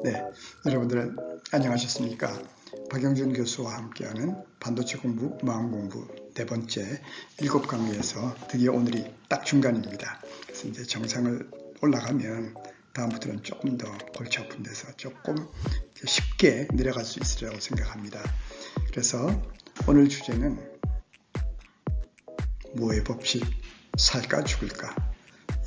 네, 여러분들 안녕하셨습니까? 박영준 교수와 함께하는 반도체 공부, 마음 공부 네 번째 7강의에서 드디어 오늘이 딱 중간입니다. 그래서 이제 정상을 올라가면 다음부터는 조금 더 골치 아픈 데서 조금 쉽게 내려갈 수 있으리라고 생각합니다. 그래서 오늘 주제는 무의 법칙, 살까 죽을까?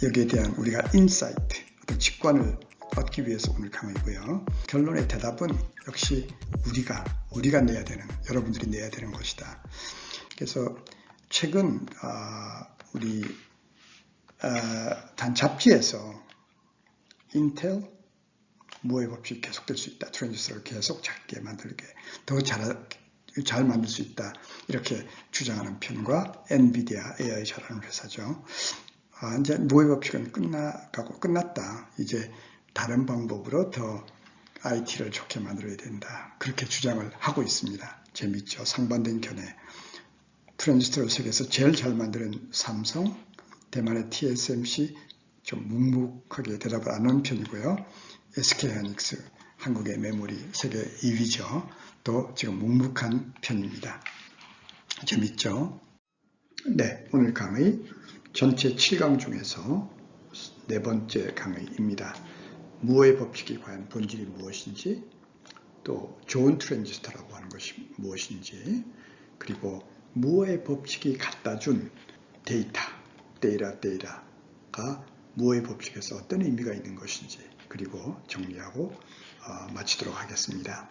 여기에 대한 우리가 인사이트, 어떤 직관을 얻기 위해서 오늘 강의고요. 결론의 대답은 역시 우리가 내야 되는, 여러분들이 내야 되는 것이다. 그래서 최근 우리 단 잡지에서 인텔 무의 법칙이 계속될 수 있다. 트랜지스터를 계속 작게 만들게, 더 잘 만들 수 있다. 이렇게 주장하는 편과 엔비디아 AI 잘하는 회사죠. 이제 무의 법칙은 끝났다. 이제 다른 방법으로 더 IT를 좋게 만들어야 된다. 그렇게 주장을 하고 있습니다. 재밌죠. 상반된 견해. 트랜지스터를 세계에서 제일 잘 만드는 삼성, 대만의 TSMC 좀 묵묵하게 대답을 안 하는 편이고요. SK하이닉스, 한국의 메모리 세계 2위죠. 또 지금 묵묵한 편입니다. 재밌죠? 네, 오늘 강의 전체 7강 중에서 네 번째 강의입니다. 무의 법칙이 과연 본질이 무엇인지, 또 좋은 트랜지스터라고 하는 것이 무엇인지, 그리고 무의 법칙이 갖다 준 데이터가 무의 법칙에서 어떤 의미가 있는 것인지, 그리고 정리하고 마치도록 하겠습니다.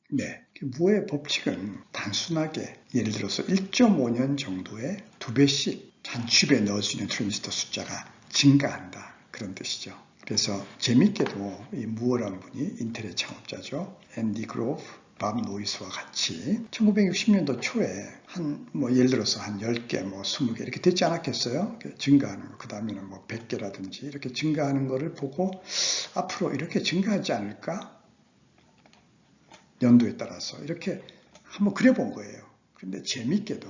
네, 무의 법칙은 단순하게 예를 들어서 1.5년 정도에 2배씩 한 칩에 넣을 수 있는 트랜지스터 숫자가 증가한다. 그런 뜻이죠. 그래서 재밌게도 이 무어라는 분이 인텔의 창업자죠. 앤디 그로브, 밥 노이스와 같이 1960년도 초에 예를 들어서 한 10개, 20개 이렇게 됐지 않았겠어요? 증가하는 거. 그 다음에는 100개라든지 이렇게 증가하는 거를 보고 앞으로 이렇게 증가하지 않을까? 연도에 따라서 이렇게 한번 그려본 거예요. 그런데 재밌게도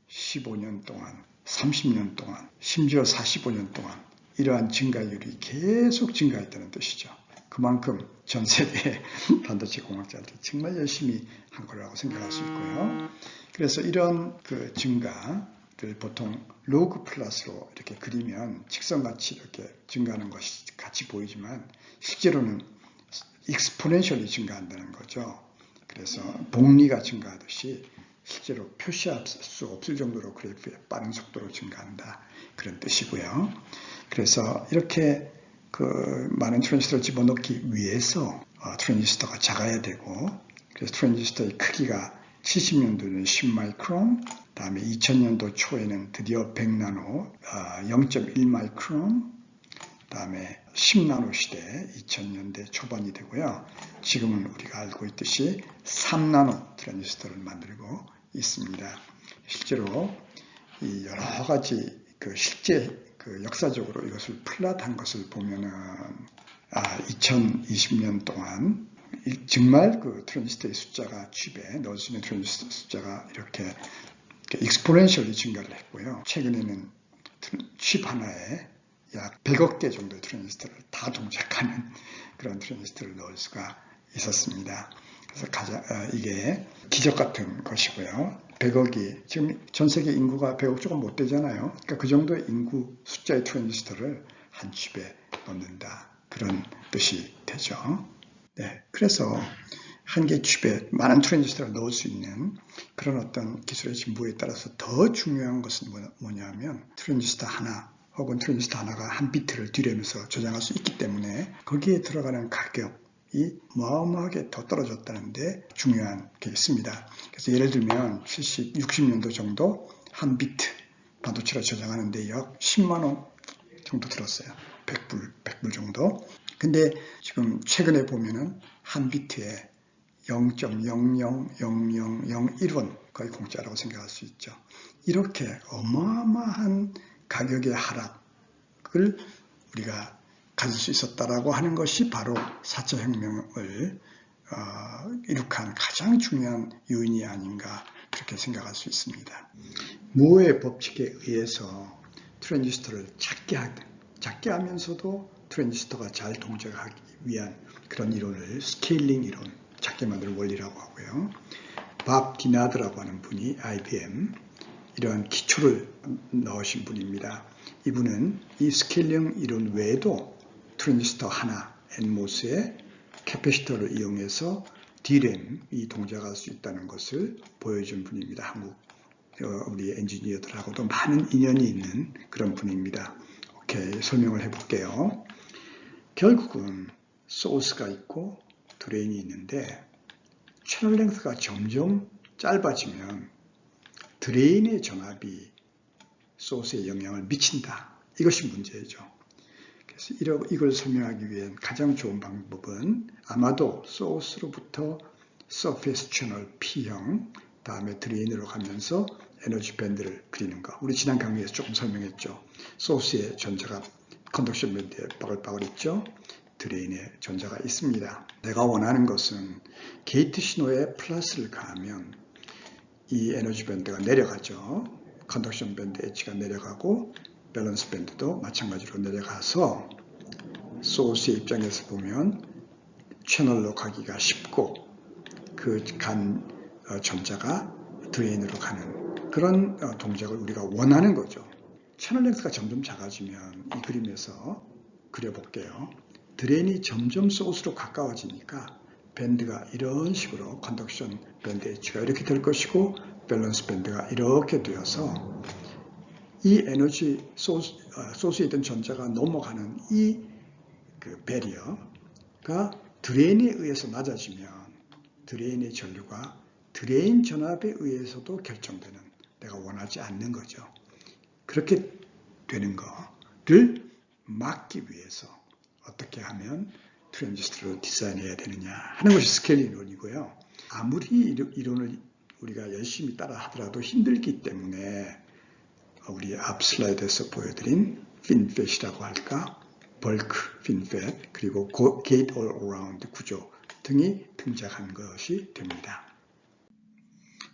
15년 동안, 30년 동안, 심지어 45년 동안 이러한 증가율이 계속 증가했다는 뜻이죠. 그만큼 전 세계 반도체 공학자들이 정말 열심히 한 거라고 생각할 수 있고요. 그래서 이런 그 증가를 보통 로그 플러스로 이렇게 그리면 직선같이 이렇게 증가하는 것이 같이 보이지만 실제로는 익스포넨셜이 증가한다는 거죠. 그래서 복리가 증가하듯이 실제로 표시할 수 없을 정도로 그래프에 빠른 속도로 증가한다. 그런 뜻이고요. 그래서 이렇게 많은 트랜지스터를 집어넣기 위해서 트랜지스터가 작아야 되고, 그래서 트랜지스터의 크기가 70년도에는 10마이크론, 다음에 2000년도 초에는 드디어 100나노, 0.1 마이크론, 다음에 10나노 시대 2000년대 초반이 되고요. 지금은 우리가 알고 있듯이 3나노 트랜지스터를 만들고 있습니다. 실제로 이 여러 가지 실제 역사적으로 이것을 플랫한 것을 보면은 2020년 동안 정말 트랜지스터의 숫자가 칩에 넣을 수 있는 트랜지스터 숫자가 이렇게 익스포넨셜리 증가를 했고요. 최근에는 칩 하나에 약 100억 개 정도의 트랜지스터를 다 동작하는 그런 트랜지스터를 넣을 수가 있었습니다. 그래서 이게 기적 같은 것이고요. 100억이 지금 전 세계 인구가 100억 조금 못 되잖아요. 그러니까 그 정도의 인구 숫자의 트랜지스터를 한 칩에 넣는다. 그런 뜻이 되죠. 네, 그래서 한 개 칩에 많은 트랜지스터를 넣을 수 있는 그런 어떤 기술의 진보에 따라서 더 중요한 것은 뭐냐면 트랜지스터 하나 혹은 트랜지스터 하나가 한 비트를 뒤려면서 저장할 수 있기 때문에 거기에 들어가는 가격이 어마어마하게 더 떨어졌다는데 중요한 게 있습니다. 그래서 예를 들면 60년도 정도 한 비트 반도체를 저장하는데 약 10만 원 정도 들었어요. 100불 정도. 근데 지금 최근에 보면은 한 비트에 0.000001원 거의 공짜라고 생각할 수 있죠. 이렇게 어마어마한 가격의 하락을 우리가 가질 수 있었다라고 하는 것이 바로 4차 혁명을 이룩한 가장 중요한 요인이 아닌가 그렇게 생각할 수 있습니다. 무어의 법칙에 의해서 트랜지스터를 작게 하면서도 트랜지스터가 잘 동작하기 위한 그런 이론을 스케일링 이론, 작게 만드는 원리라고 하고요. 밥 디나드라고 하는 분이 IBM 이러한 기초를 넣으신 분입니다. 이분은 이 스케일링 이론 외에도 트랜지스터 하나, NMOS의 캐패시터를 이용해서 D램이 동작할 수 있다는 것을 보여준 분입니다. 한국 우리 엔지니어들하고도 많은 인연이 있는 그런 분입니다. 오케이, 설명을 해볼게요. 결국은 소스가 있고 드레인이 있는데 채널 랭스가 점점 짧아지면 드레인의 전압이 소스에 영향을 미친다. 이것이 문제죠. 그래서 이걸 설명하기 위한 가장 좋은 방법은 아마도 소스로부터 서페이스 채널 P형, 다음에 드레인으로 가면서 에너지 밴드를 그리는 거. 우리 지난 강의에서 조금 설명했죠. 소스의 전자가 컨덕션 밴드에 빠글빠글 있죠. 드레인에 전자가 있습니다. 내가 원하는 것은 게이트 신호에 플러스를 가하면 이 에너지 밴드가 내려가죠. 컨덕션 밴드 엣지가 내려가고 밸런스 밴드도 마찬가지로 내려가서 소스의 입장에서 보면 채널로 가기가 쉽고 그 간 전자가 드레인으로 가는 그런 동작을 우리가 원하는 거죠. 채널 랭스가 점점 작아지면 이 그림에서 그려볼게요. 드레인이 점점 소스로 가까워지니까 밴드가 이런 식으로 컨덕션 밴드 엣지가 이렇게 될 것이고 밸런스 밴드가 이렇게 되어서 이 에너지 소스에 있던 전자가 넘어가는 이 그 배리어가 드레인에 의해서 낮아지면 드레인의 전류가 드레인 전압에 의해서도 결정되는, 내가 원하지 않는 거죠. 그렇게 되는 거를 막기 위해서 어떻게 하면 트랜지스터를 디자인해야 되느냐 하는 것이 스케일링 이론이고요. 아무리 이론을 우리가 열심히 따라 하더라도 힘들기 때문에 우리 앞 슬라이드에서 보여드린 핀팻이라고 할까, 벌크 핀팻, 그리고 게이트 올 어라운드 구조 등이 등장한 것이 됩니다.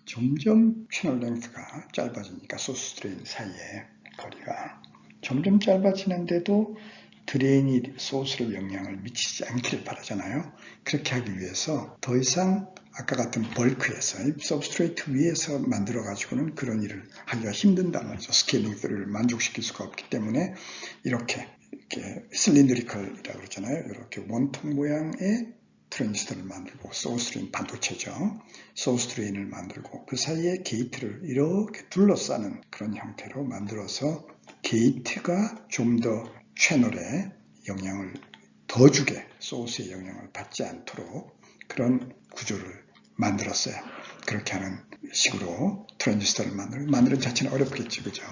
점점 채널 랭스가 짧아지니까 소스 드레인 사이에 거리가 점점 짧아지는데도 드레인이 소스로 영향을 미치지 않기를 바라잖아요. 그렇게 하기 위해서 더 이상 아까 같은 벌크에서 서브스트레이트 위에서 만들어 가지고는 그런 일을 하기가 힘든단 말이죠. 스케일링들을 만족시킬 수가 없기 때문에 이렇게 실린드리컬이라고 그러잖아요. 이렇게 원통 모양의 트랜지스터를 만들고 소스 드레인 반도체죠. 소스 드레인을 만들고 그 사이에 게이트를 이렇게 둘러싸는 그런 형태로 만들어서 게이트가 좀 더 채널에 영향을 더 주게, 소스에 영향을 받지 않도록 그런 구조를 만들었어요. 그렇게 하는 식으로 트랜지스터를 만드는 자체는 어렵겠지, 그죠?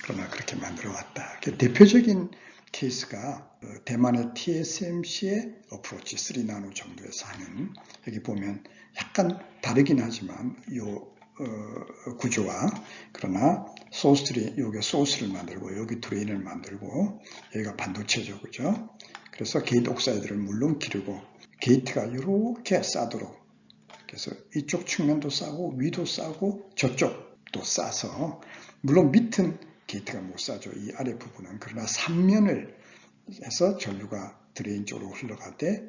그러나 그렇게 만들어 왔다. 대표적인 케이스가 대만의 TSMC의 어프로치 3나노 정도에서 하는, 여기 보면 약간 다르긴 하지만 이 구조와, 그러나 여기 소스를 만들고 여기 드레인을 만들고 여기가 반도체죠, 그죠? 그래서 게이트 옥사이드를 물론 기르고 게이트가 이렇게 싸도록, 그래서 이쪽 측면도 싸고 위도 싸고 저쪽도 싸서, 물론 밑은 게이트가 못 싸죠, 이 아래 부분은. 그러나 3면을 해서 전류가 드레인 쪽으로 흘러갈 때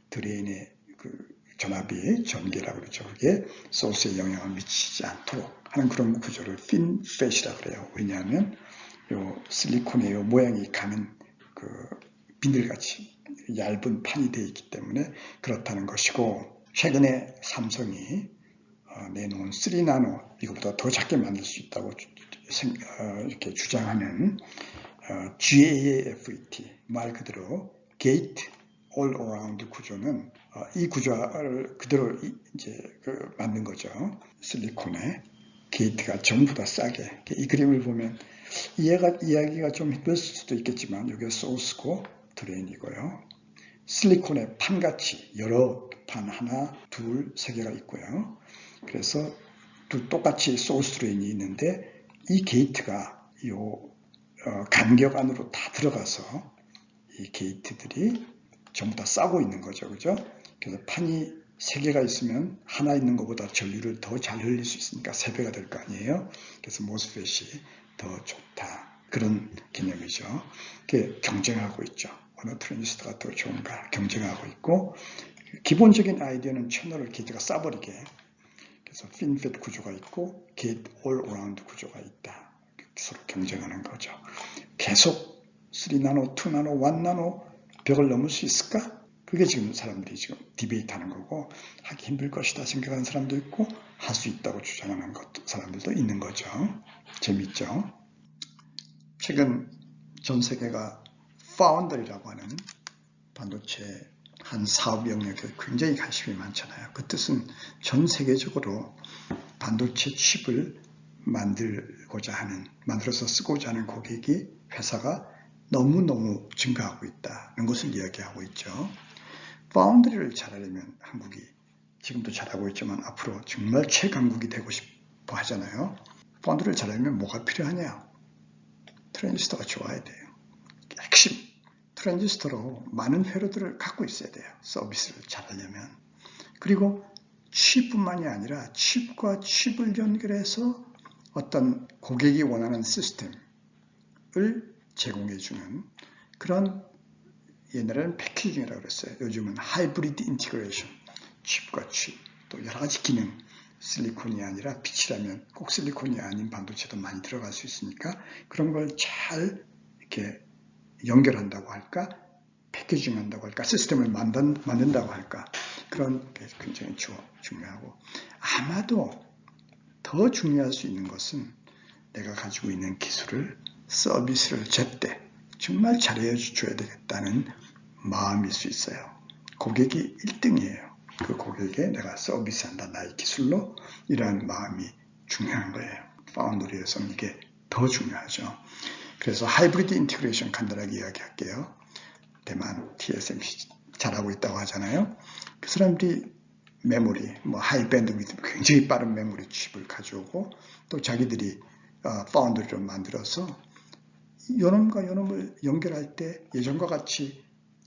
드레인의 전압이 전개라고 그러죠. 그게 소스에 영향을 미치지 않도록 하는 그런 구조를 핀팻이라고 그래요. 왜냐하면 요 실리콘의 요 모양이 가는 비늘같이 얇은 판이 되어 있기 때문에 그렇다는 것이고, 최근에 삼성이 내놓은 3나노, 이것보다 더 작게 만들 수 있다고 이렇게 주장하는 GAFET, 말 그대로 게이트 올 어라운드 구조는 이 구조를 그대로 이제 만든 거죠. 실리콘에 게이트가 전부 다 싸게. 이 그림을 보면 이해하기가 좀 힘들 수도 있겠지만 여기가 소스고 드레인이고요. 실리콘의 판같이 여러 판, 하나, 둘, 세 개가 있고요. 그래서 똑같이 소스 드레인이 있는데 이 게이트가 간격 안으로 다 들어가서 이 게이트들이 전부 다 싸고 있는 거죠, 그죠? 그래서 판이 3개가 있으면 하나 있는 것보다 전류를 더 잘 흘릴 수 있으니까 3배가 될 거 아니에요? 그래서 모스펫이 더 좋다, 그런 개념이죠. 그게 경쟁하고 있죠. 어느 트랜지스터가 더 좋은가 경쟁하고 있고, 기본적인 아이디어는 채널을 게이트가 싸버리게, 그래서 핀팻 구조가 있고 게이트 올 어라운드 구조가 있다. 서로 경쟁하는 거죠. 계속 3나노, 2나노, 1나노 벽을 넘을 수 있을까? 그게 지금 사람들이 지금 디베이트하는 거고, 하기 힘들 것이다 생각하는 사람도 있고, 할 수 있다고 주장하는 사람들도 있는 거죠. 재밌죠? 최근 전 세계가 파운더리라고 하는 반도체 한 사업 영역에 굉장히 관심이 많잖아요. 그 뜻은 전 세계적으로 반도체 칩을 만들어서 쓰고자 하는 고객이, 회사가 너무너무 증가하고 있다는 것을 이야기하고 있죠. 파운드리를 잘하려면 한국이 지금도 잘하고 있지만 앞으로 정말 최강국이 되고 싶어 하잖아요. 파운드리를 잘하려면 뭐가 필요하냐? 트랜지스터가 좋아야 돼요. 핵심 트랜지스터로 많은 회로들을 갖고 있어야 돼요. 서비스를 잘하려면. 그리고 칩뿐만이 아니라 칩과 칩을 연결해서 어떤 고객이 원하는 시스템을 제공해주는 그런, 옛날에는 패키징이라고 그랬어요. 요즘은 하이브리드 인티그레이션, 칩과 칩, 또 여러 가지 기능, 실리콘이 아니라 빛이라면 꼭 실리콘이 아닌 반도체도 많이 들어갈 수 있으니까 그런 걸 잘 이렇게 연결한다고 할까, 패키징한다고 할까, 시스템을 만든다고 할까, 그런 게 굉장히 중요하고, 아마도 더 중요할 수 있는 것은 내가 가지고 있는 기술을, 서비스를 제때 정말 잘해 줘야 되겠다는 마음일 수 있어요. 고객이 1등이에요. 그 고객에게 내가 서비스한다, 나의 기술로, 이러한 마음이 중요한 거예요. 파운드리에서는 이게 더 중요하죠. 그래서 하이브리드 인티그레이션 간단하게 이야기할게요. 대만 TSMC 잘하고 있다고 하잖아요. 그 사람들이 메모리, 하이 밴드위드 굉장히 빠른 메모리 칩을 가져오고, 또 자기들이 파운드리를 만들어서 요놈과 요놈을 연결할 때 예전과 같이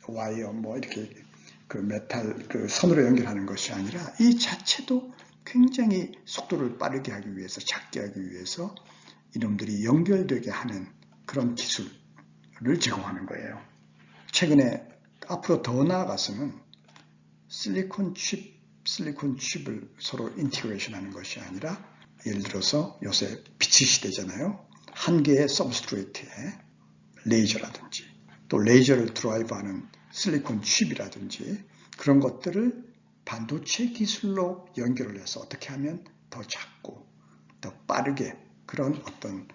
와이어 이렇게 그 메탈 그 선으로 연결하는 것이 아니라, 이 자체도 굉장히 속도를 빠르게 하기 위해서, 작게 하기 위해서 이놈들이 연결되게 하는 그런 기술을 제공하는 거예요. 최근에 앞으로 더 나아가서는 실리콘 칩을 서로 인티그레이션 하는 것이 아니라, 예를 들어서 요새 빛의 시대잖아요. 한 개의 서브스트레이트에 레이저라든지, 또 레이저를 드라이브하는 실리콘 칩이라든지, 그런 것들을 반도체 기술로 연결을 해서 어떻게 하면 더 작고 더 빠르게 그런 어떤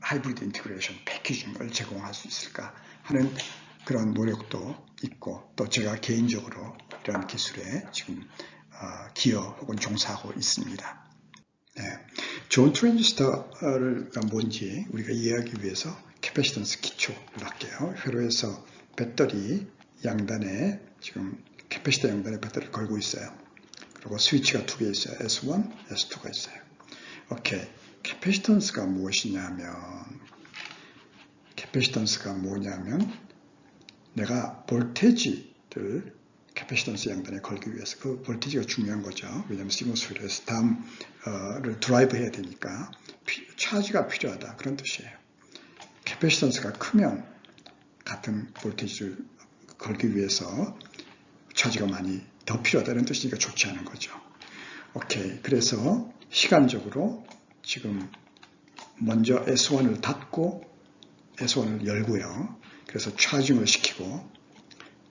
하이브리드 인티그레이션 패키징을 제공할 수 있을까 하는 그런 노력도 있고, 또 제가 개인적으로 이런 기술에 지금 기여 혹은 종사하고 있습니다. 네. 좋은 트랜지스터가 뭔지 우리가 이해하기 위해서 캐패시턴스 기초를 할게요. 회로에서 배터리 양단에, 지금 캐패시터 양단에 배터리를 걸고 있어요. 그리고 스위치가 2개 있어요. S1, S2가 있어요. 오케이. 캐패시턴스가 무엇이냐면, 내가 볼테지를 캐패시턴스 양단에 걸기 위해서, 그 볼테지가 중요한 거죠. 왜냐하면 시그너스 회로에서 다음을 드라이브 해야 되니까 차지가 필요하다, 그런 뜻이에요. 캐패시턴스가 크면 같은 볼테지를 걸기 위해서 차지가 많이 더 필요하다는 뜻이니까 좋지 않은 거죠. 오케이. 그래서 시간적으로 지금 먼저 S1을 닫고 S1을 열고요. 그래서 차징을 시키고,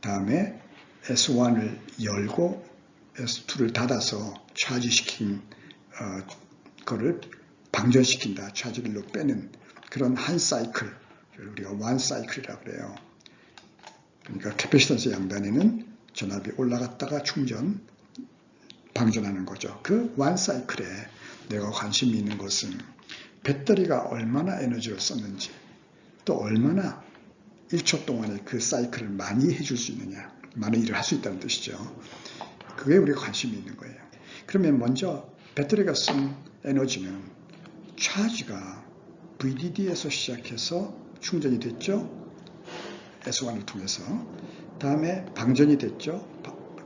다음에 S1을 열고 S2를 닫아서 차지시킨 거를 방전시킨다, 차지를 빼는 그런 한 사이클을 우리가 원 사이클이라고 그래요. 그러니까 캐패시턴스 양단에는 전압이 올라갔다가 충전, 방전하는 거죠. 그 원 사이클에 내가 관심이 있는 것은 배터리가 얼마나 에너지를 썼는지, 또 얼마나 1초 동안에 그 사이클을 많이 해줄 수 있느냐, 많은 일을 할 수 있다는 뜻이죠. 그게 우리가 관심이 있는 거예요. 그러면 먼저 배터리가 쓴 에너지는 차지가 VDD에서 시작해서 충전이 됐죠. S1을 통해서. 다음에 방전이 됐죠.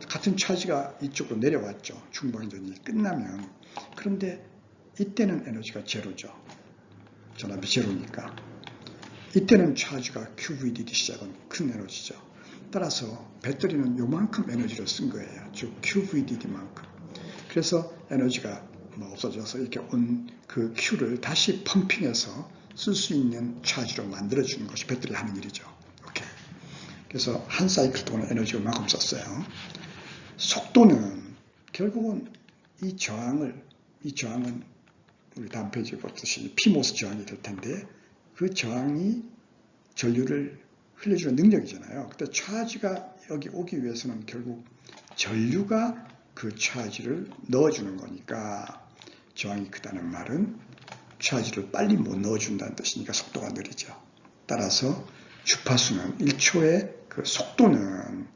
같은 차지가 이쪽으로 내려왔죠. 충방전이 끝나면. 그런데 이때는 에너지가 제로죠. 전압이 제로니까. 이때는 차지가 QVDD 시작은 큰 에너지죠. 따라서 배터리는 요만큼 에너지를 쓴 거예요. 즉 QVDD만큼. 그래서 에너지가 없어져서 이렇게 온 그 Q를 다시 펌핑해서 쓸 수 있는 차지로 만들어주는 것이 배터리 하는 일이죠. 오케이. 그래서 한 사이클 동안 에너지를 만큼 썼어요. 속도는 결국은 이 저항은 우리 다음 페이지에 보듯이 PMOS 저항이 될 텐데 그 저항이 전류를 흘려주는 능력이잖아요. 근데 차지가 여기 오기 위해서는 결국 전류가 그 차지를 넣어주는 거니까 저항이 크다는 말은 차지를 빨리 못 넣어준다는 뜻이니까 속도가 느리죠. 따라서 주파수는 1초의 그 속도는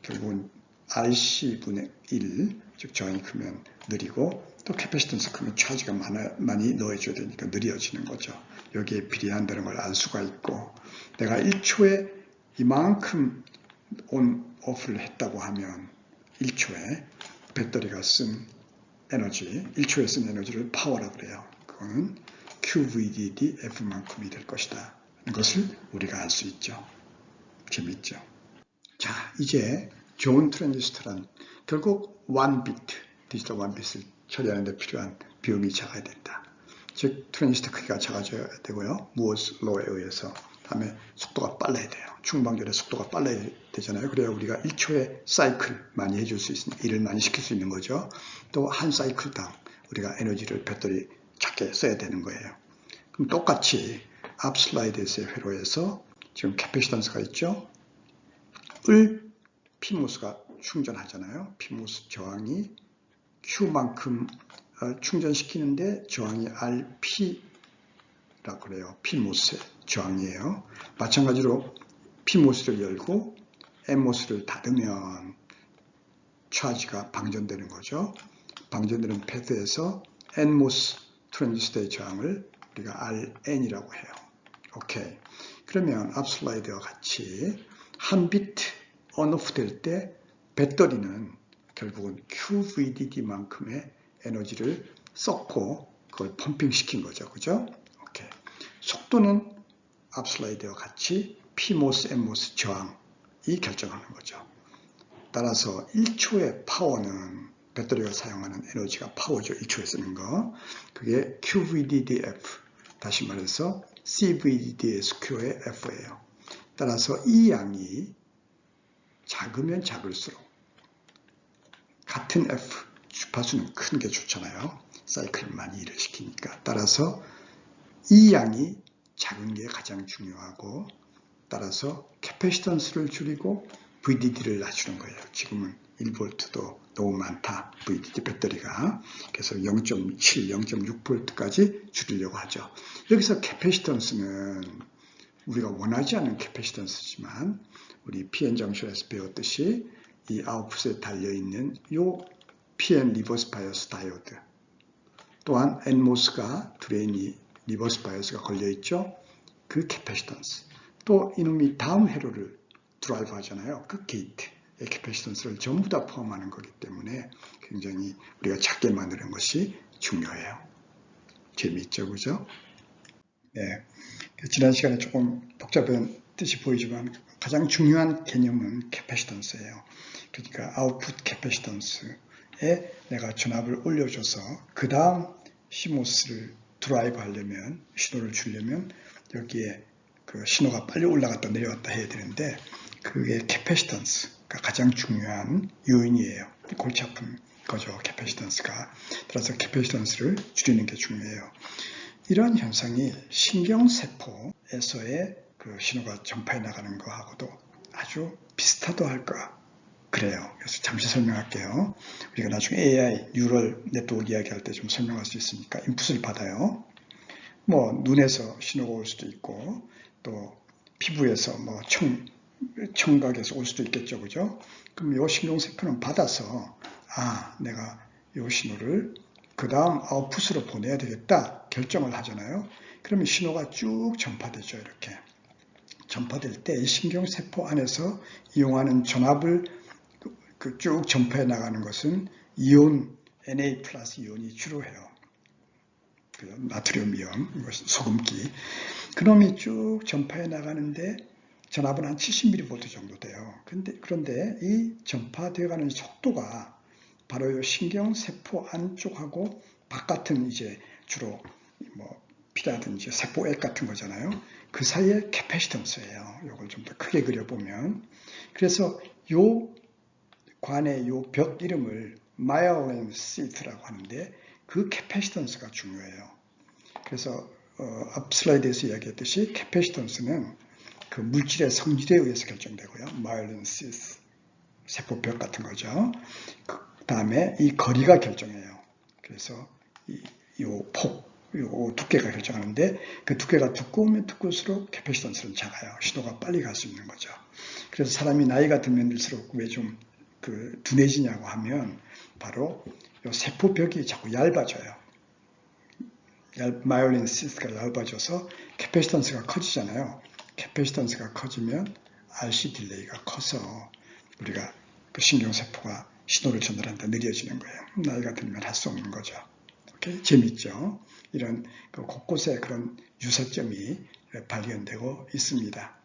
결국은 RC분의 1, 즉 저항이 크면 느리고 또 캐패시턴스 크면 차지가 많이 넣어줘야 되니까 느려지는 거죠. 여기에 비례한다는 걸 알 수가 있고 내가 1초에 이만큼 온, 오프를 했다고 하면 1초에 배터리가 쓴 에너지, 1초에 쓴 에너지를 파워라고 그래요. 그거는 QVDDF만큼이 될 것이다. 하는 것을 우리가 알 수 있죠. 재밌죠? 자, 이제 좋은 트랜지스터란 결국 1비트, 디지털 1비트를 처리하는 데 필요한 비용이 작아야 된다. 즉 트랜지스터 크기가 작아져야 되고요. 무어스 로에 의해서 다음에 속도가 빨라야 돼요. 충방전의 속도가 빨라야 되잖아요. 그래야 우리가 1초에 사이클 많이 해줄 수 있는 일을 많이 시킬 수 있는 거죠. 또 한 사이클당 우리가 에너지를 배터리 작게 써야 되는 거예요. 그럼 똑같이 앞 슬라이드에서의 회로에서 지금 캐패시턴스가 있죠. 을 PMOS가 충전하잖아요. PMOS 저항이 Q만큼 충전시키는데 저항이 RP라고 그래요. PMOS의 저항이에요. 마찬가지로 PMOS를 열고 NMOS를 닫으면 차지가 방전되는 거죠. 방전되는 패드에서 NMOS 트랜지스터의 저항을 우리가 RN이라고 해요. 오케이. 그러면 앞 슬라이드와 같이 한 비트 온오프 될 때 배터리는 결국은 QVDD만큼의 에너지를 썼고 그걸 펌핑시킨 거죠. 그죠? 오케이. 속도는 앞 슬라이드와 같이 PMOS, NMOS 저항이 결정하는 거죠. 따라서 1초의 파워는 배터리가 사용하는 에너지가 파워죠. 1초에 쓰는 거. 그게 QVDDF, 다시 말해서 CVDDSQ의 F예요. 따라서 이 양이 작으면 작을수록 같은 F, 주파수는 큰 게 좋잖아요. 사이클을 많이 일을 시키니까. 따라서 이 양이 작은 게 가장 중요하고 따라서 캐패시턴스를 줄이고 VDD를 낮추는 거예요. 지금은 1V도 너무 많다. VDD 배터리가. 그래서 0.7, 0.6V까지 줄이려고 하죠. 여기서 캐패시턴스는 우리가 원하지 않는 캐패시턴스지만 우리 PN 정션에서 배웠듯이 이 아웃풋에 달려있는 요 PN 리버스 바이어스 다이오드 또한 NMOS가 드레인이 리버스 바이어스가 걸려있죠. 그 캐패시턴스 또 이놈이 다음 회로를 드라이브 하잖아요. 그 게이트의 캐패시턴스를 전부 다 포함하는 거기 때문에 굉장히 우리가 작게 만드는 것이 중요해요. 재미있죠, 그죠? 네. 지난 시간에 조금 복잡한 뜻이 보이지만 가장 중요한 개념은 캐패시턴스예요. 그러니까 아웃풋 캐패시턴스에 내가 전압을 올려줘서 그 다음 CMOS를 드라이브 하려면 신호를 주려면 여기에 그 신호가 빨리 올라갔다 내려왔다 해야 되는데 그게 캐패시턴스가 가장 중요한 요인이에요. 골치 아픈 거죠. 캐패시턴스가. 따라서 캐패시턴스를 줄이는 게 중요해요. 이러한 현상이 신경세포에서의 그 신호가 전파해 나가는 거하고도 아주 비슷하다 할까 그래요. 그래서 잠시 설명할게요. 우리가 나중에 AI, 뉴럴 네트워크 이야기할 때 좀 설명할 수 있으니까 인풋을 받아요. 뭐 눈에서 신호가 올 수도 있고 또 피부에서 뭐 청각에서 올 수도 있겠죠. 그죠? 그럼 이 신경세포는 받아서 내가 이 신호를 그 다음 아웃풋으로 보내야 되겠다 결정을 하잖아요. 그러면 신호가 쭉 전파되죠. 이렇게 전파될 때 이 신경세포 안에서 이용하는 전압을 쭉 전파해 나가는 것은 이온, Na 플러스 이온이 주로 해요. 나트륨 이온, 소금기. 그놈이 쭉 전파해 나가는데 전압은 한 70mV 정도 돼요. 그런데 이 전파되어가는 속도가 바로 이 신경세포 안쪽하고 바깥은 이제 주로 뭐 피라든지 세포액 같은 거잖아요. 그 사이에 캐패시턴스예요. 이걸 좀 더 크게 그려보면. 그래서 요 관의 요 벽 이름을 마이올린 시트라고 하는데 그 캐패시턴스가 중요해요. 그래서 앞 슬라이드에서 이야기했듯이 캐패시턴스는 그 물질의 성질에 의해서 결정되고요. 마이올린 시트, 세포벽 같은 거죠. 그 다음에 이 거리가 결정해요. 그래서 요 두께가 결정하는데 그 두께가 두꺼우면 두꺼울수록 캐패시턴스는 작아요. 신호가 빨리 갈 수 있는 거죠. 그래서 사람이 나이가 들면 들수록 왜 좀 둔해지냐고 하면 바로 요 세포벽이 자꾸 얇아져요. 마이올린 시스가 얇아져서 캐패시턴스가 커지잖아요. 캐패시턴스가 커지면 RC 딜레이가 커서 우리가 그 신경세포가 신호를 전달한다 느려지는 거예요. 나이가 들면 할 수 없는 거죠. 오케이? 재밌죠? 이런 곳곳에 그런 유사점이 발견되고 있습니다.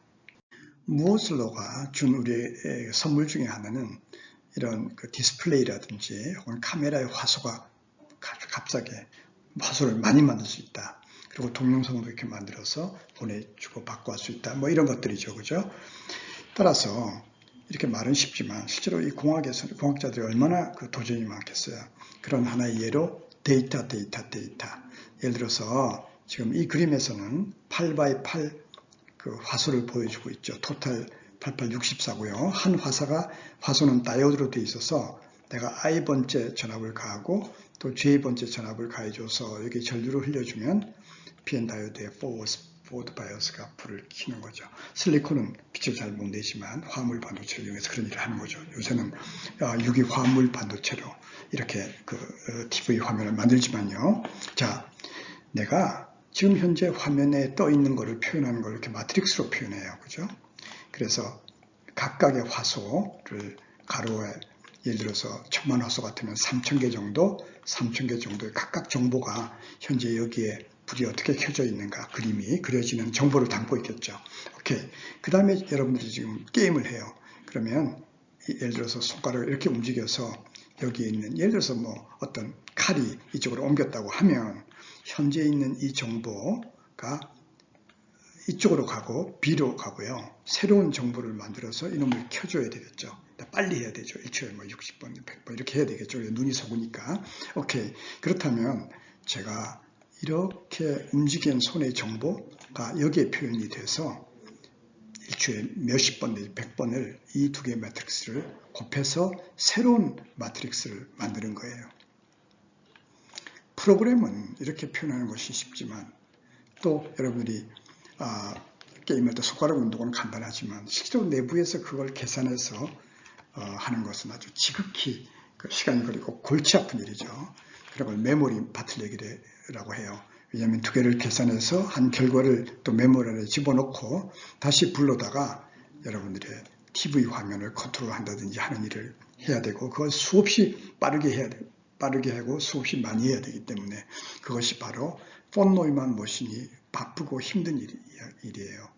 무오슬로가 준 우리의 선물 중에 하나는 이런 디스플레이라든지 혹은 카메라의 화소가 갑자기 화소를 많이 만들 수 있다. 그리고 동영상도 이렇게 만들어서 보내주고 받고 할 수 있다. 뭐 이런 것들이죠. 그죠? 따라서 이렇게 말은 쉽지만 실제로 이 공학자들이 얼마나 도전이 많겠어요. 그런 하나의 예로 데이터. 예를 들어서 지금 이 그림에서는 8x8 화소를 보여주고 있죠. 토탈 8864고요. 한 화소는 다이오드로 되어 있어서 내가 I번째 전압을 가하고 또 J번째 전압을 가해줘서 여기 전류를 흘려주면 PN 다이오드의 포워드 바이어스가 불을 켜는 거죠. 실리콘은 빛을 잘 못 내지만 화물 반도체를 이용해서 그런 일을 하는 거죠. 요새는 유기 화물 반도체로 이렇게 TV 화면을 만들지만요. 자, 내가 지금 현재 화면에 떠 있는 것을 표현하는 걸 이렇게 마트릭스로 표현해요. 그죠? 그래서 각각의 화소를 가로에 예를 들어서 1000만 화소 같으면 3000개 정도의 각각 정보가 현재 여기에 불이 어떻게 켜져 있는가 그림이 그려지는 정보를 담고 있겠죠. 오케이. 그 다음에 여러분들이 지금 게임을 해요. 그러면 예를 들어서 손가락을 이렇게 움직여서 여기에 있는 예를 들어서 뭐 어떤 칼이 이쪽으로 옮겼다고 하면 현재 있는 이 정보가 이쪽으로 가고 B로 가고요. 새로운 정보를 만들어서 이놈을 켜줘야 되겠죠. 빨리 해야 되죠. 1초에 뭐 60번, 100번 이렇게 해야 되겠죠. 눈이 속으니까. 오케이. 그렇다면 제가 이렇게 움직인 손의 정보가 여기에 표현이 돼서 1초에 몇십 번 내지 100번을 이 두 개의 매트릭스를 곱해서 새로운 매트릭스를 만드는 거예요. 프로그램은 이렇게 표현하는 것이 쉽지만 또 여러분들이 게임할 때 손가락 운동은 간단하지만 실제로 내부에서 그걸 계산해서 하는 것은 아주 지극히 시간이 걸리고 골치 아픈 일이죠. 그런 걸 메모리 바틀렉이라고 해요. 왜냐하면 두 개를 계산해서 한 결과를 또 메모리 안에 집어넣고 다시 불러다가 여러분들의 TV 화면을 컨트롤한다든지 하는 일을 해야 되고 그걸 수없이 빠르게 하고 수없이 많이 해야 되기 때문에 그것이 바로 폰 노이만 머신이 바쁘고 힘든 일이에요.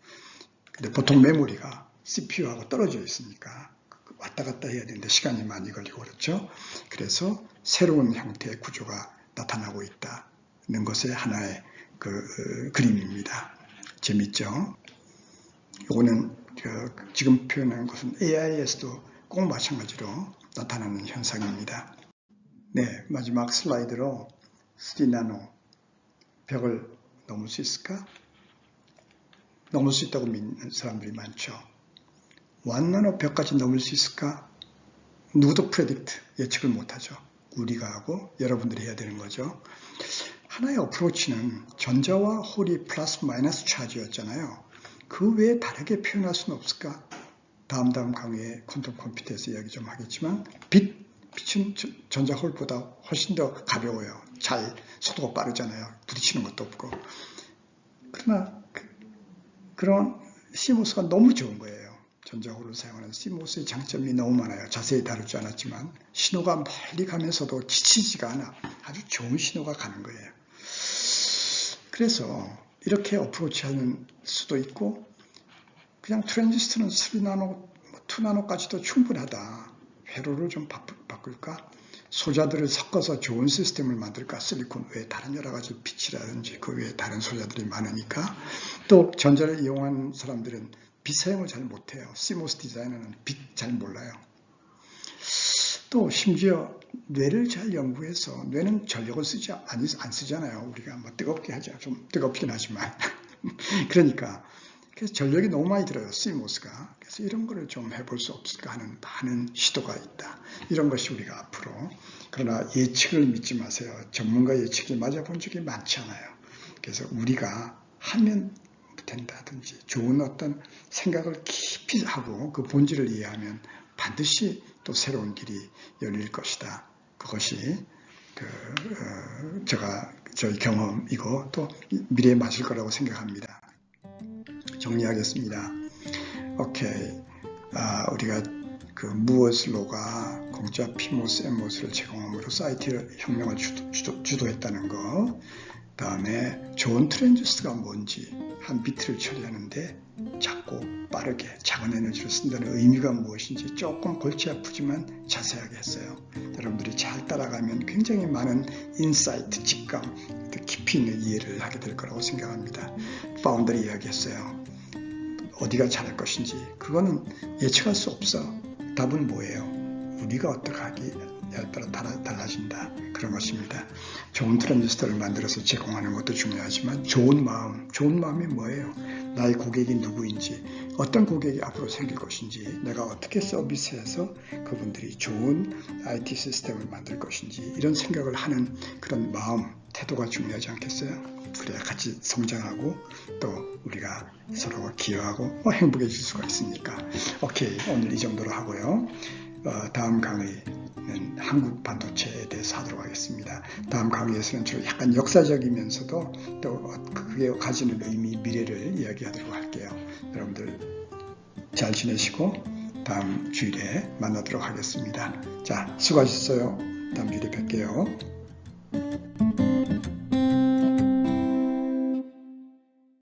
근데 보통 메모리가 CPU하고 떨어져 있으니까 왔다 갔다 해야 되는데 시간이 많이 걸리고 그렇죠. 그래서 새로운 형태의 구조가 나타나고 있다는 것의 하나의 그림입니다. 재밌죠? 이거는 지금 표현한 것은 AI에서도 꼭 마찬가지로 나타나는 현상입니다. 네, 마지막 슬라이드로 3나노 벽을 넘을 수 있을까? 넘을 수 있다고 믿는 사람들이 많죠. 1나노 벽까지 넘을 수 있을까? 누구도 프레딕트, 예측을 못하죠. 우리가 하고 여러분들이 해야 되는 거죠. 하나의 어프로치는 전자와 홀이 플러스 마이너스 차지였잖아요. 그 외에 다르게 표현할 수는 없을까? 다음 강의에 퀀텀 컴퓨터에서 이야기 좀 하겠지만 빛은 전자 홀보다 훨씬 더 가벼워요. 속도가 빠르잖아요. 부딪히는 것도 없고. 그러나 그런 CMOS가 너무 좋은 거예요. 전자홀을 사용하는 CMOS의 장점이 너무 많아요. 자세히 다루지 않았지만 신호가 멀리 가면서도 지치지가 않아. 아주 좋은 신호가 가는 거예요. 그래서 이렇게 어프로치하는 수도 있고 그냥 트랜지스터는 3나노, 2나노까지도 충분하다. 회로를 좀 바꿀까? 소자들을 섞어서 좋은 시스템을 만들까? 실리콘 외에 다른 여러 가지 빛이라든지 그 외에 다른 소자들이 많으니까. 또 전자를 이용한 사람들은 빛 사용을 잘 못해요. CMOS 디자이너는 빛 잘 몰라요. 또 심지어 뇌를 잘 연구해서 뇌는 전력을 안 쓰잖아요. 우리가 뭐 뜨겁게 하죠. 좀 뜨겁긴 하지만. 그러니까 그래서 전력이 너무 많이 들어요. CMOS가. 그래서 이런 거를 좀 해볼 수 없을까 하는 많은 시도가 있다. 이런 것이 우리가 앞으로. 그러나 예측을 믿지 마세요. 전문가 예측이 맞아본 적이 많지 않아요. 그래서 우리가 하면 된다든지 좋은 어떤 생각을 깊이 하고 그 본질을 이해하면 반드시 또 새로운 길이 열릴 것이다. 그것이 저희 경험이고 또 미래에 맞을 거라고 생각합니다. 정리하겠습니다. 오케이. 우리가 그 무엇 로가 공짜 PMOS, NMOS를 제공함으로 사이트 혁명을 주도했다는 거. 다음에 좋은 트랜지스터가 뭔지 한 비트를 처리하는데 작고 빠르게 작은 에너지를 쓴다는 의미가 무엇인지 조금 골치 아프지만 자세하게 했어요. 여러분들이 잘 따라가면 굉장히 많은 인사이트, 직감, 깊이 있는 이해를 하게 될 거라고 생각합니다. 파운더리 이야기했어요. 어디가 잘할 것인지 그거는 예측할 수 없어. 답은 뭐예요? 우리가 어떻게 하기에 따라 달라진다. 그런 것입니다. 좋은 트랜지스터를 만들어서 제공하는 것도 중요하지만 좋은 마음이 뭐예요? 나의 고객이 누구인지, 어떤 고객이 앞으로 생길 것인지, 내가 어떻게 서비스해서 그분들이 좋은 IT 시스템을 만들 것인지 이런 생각을 하는 그런 마음, 태도가 중요하지 않겠어요? 그래야 같이 성장하고 또 우리가 서로가 기여하고 행복해질 수가 있으니까. 오케이, 오늘 이 정도로 하고요. 다음 강의는 한국 반도체에 대해서 하도록 하겠습니다. 다음 강의에서는 주로 약간 역사적이면서도 또 그게 가지는 의미, 미래를 이야기하도록 할게요. 여러분들 잘 지내시고 다음 주일에 만나도록 하겠습니다. 자, 수고하셨어요. 다음 주일에 뵐게요.